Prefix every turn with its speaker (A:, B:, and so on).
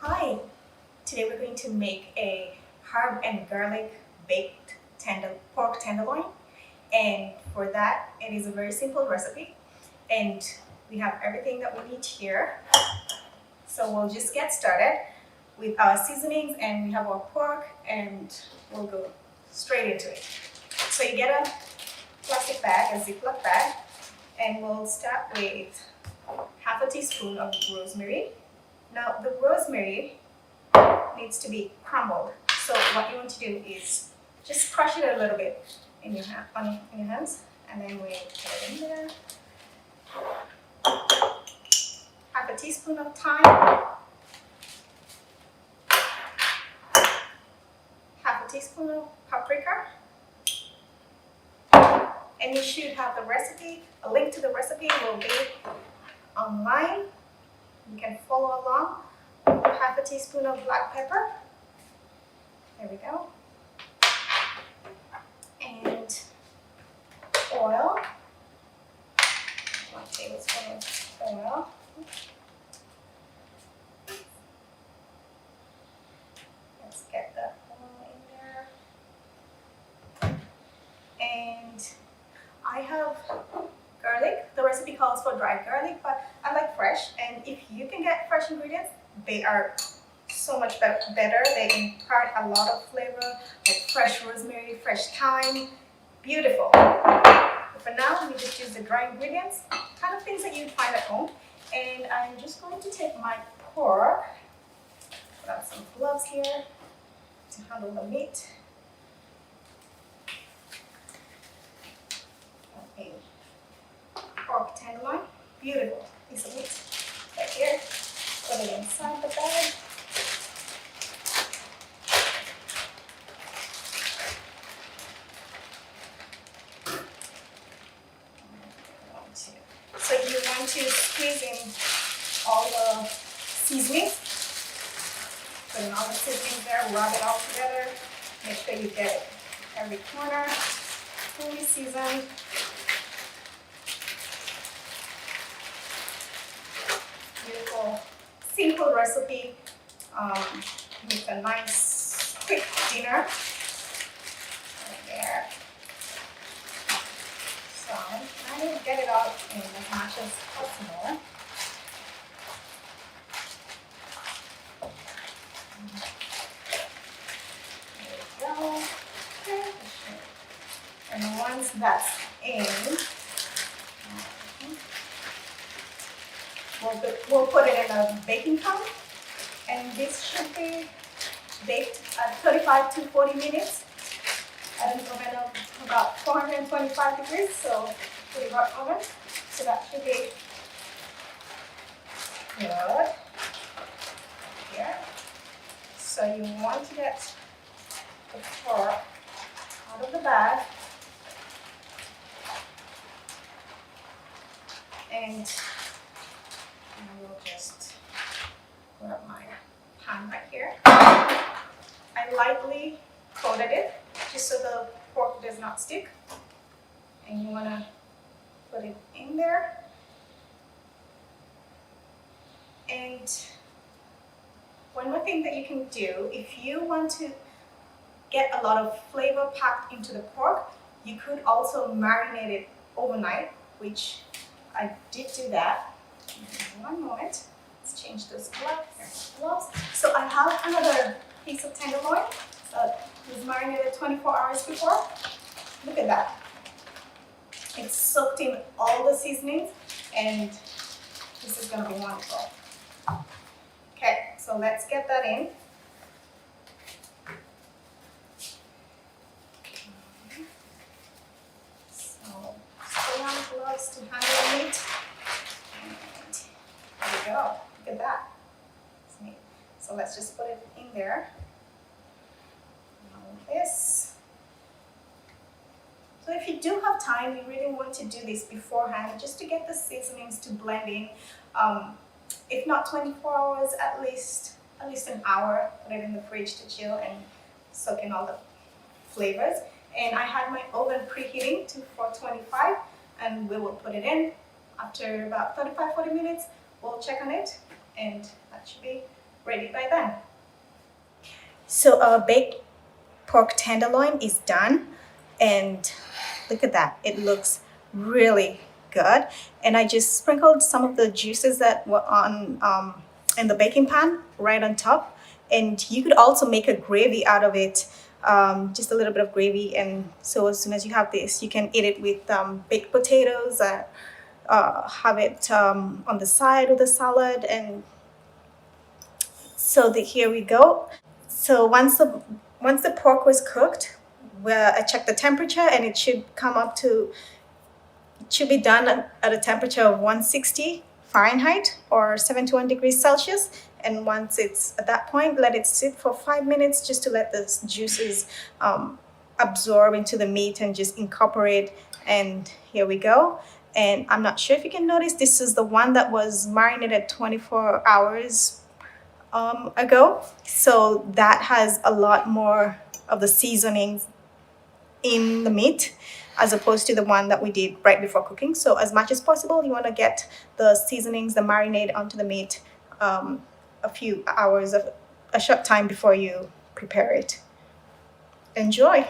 A: Hi! Today we're going to make a herb and garlic baked pork tenderloin, and for that it is a very simple recipe and we have everything that we need here. So we'll just get started with our seasonings, and we have our pork and we'll go straight into it. So you get a plastic bag, a Ziploc bag, and we'll start with half a teaspoon of rosemary. Now the rosemary needs to be crumbled. So what you want to do is just crush it a little bit in your hands, and then we put it in there. Half a teaspoon of thyme, half a teaspoon of paprika, and you should have the recipe. A link to the recipe will be online. You can follow along. Half a teaspoon of black pepper. There we go. And oil. 1 tablespoon of oil. Let's get that oil in there. And I have garlic. The recipe calls for dried garlic, but I like fresh. And if you can get fresh ingredients, they are so much better. They impart a lot of flavor, like fresh rosemary, fresh thyme. Beautiful. But for now, we just use the dry ingredients, kind of things that you'd find at home. And I'm just going to take my pork. Got some gloves here to handle the meat. Okay. Pork tenderloin, beautiful piece of meat right here. Put it inside the bag. So you want to squeeze in all the seasonings. Put in all the seasonings there, rub it all together. Make sure you get every corner fully seasoned. Beautiful, simple recipe with a nice quick dinner right there. So I will get it out in as much as possible. There we go. Okay. And once that's in, we'll put it in a baking pan, and this should be baked at 35 to 40 minutes at an oven of about 425 degrees, so pretty hot oven. So that should be good. Here. So you want to get the pork out of the bag, and I will just put up my pan right here. I lightly coated it just so the pork does not stick. And you want to put it in there. And one more thing that you can do, if you want to get a lot of flavor packed into the pork, you could also marinate it overnight, which I did do that. One moment, let's change those gloves. So I have another piece of tenderloin that was marinated 24 hours before. Look at that. It's soaked in all the seasonings, and this is going to be wonderful. Okay, so let's get that in. So stay on gloves to handle the meat. And there we go. Look at that. It's neat. So let's just put it in there. Now this. So if you do have time, you really want to do this beforehand, just to get the seasonings to blend in. If not 24 hours, at least an hour. Put it in the fridge to chill and soak in all the flavors. And I had my oven preheating to 425, and we will put it in. After about 35-40 minutes, we'll check on it, and that should be ready by then. So our baked pork tenderloin is done, and look at that, it looks really good. And I just sprinkled some of the juices that were on in the baking pan right on top, and you could also make a gravy out of it, just a little bit of gravy. And so as soon as you have this, you can eat it with baked potatoes, have it on the side with a salad. And so here we go. So once the pork was cooked, where I checked the temperature, and it should come up to, it should be done at a temperature of 160 Fahrenheit or 71 degrees Celsius. And once it's at that point, let it sit for 5 minutes just to let the juices absorb into the meat and just incorporate. And here we go. And I'm not sure if you can notice, this is the one that was marinated 24 hours ago. So that has a lot more of the seasonings in the meat as opposed to the one that we did right before cooking. So as much as possible, you want to get the seasonings, the marinade onto the meat a few hours, of a short time before you prepare it. Enjoy.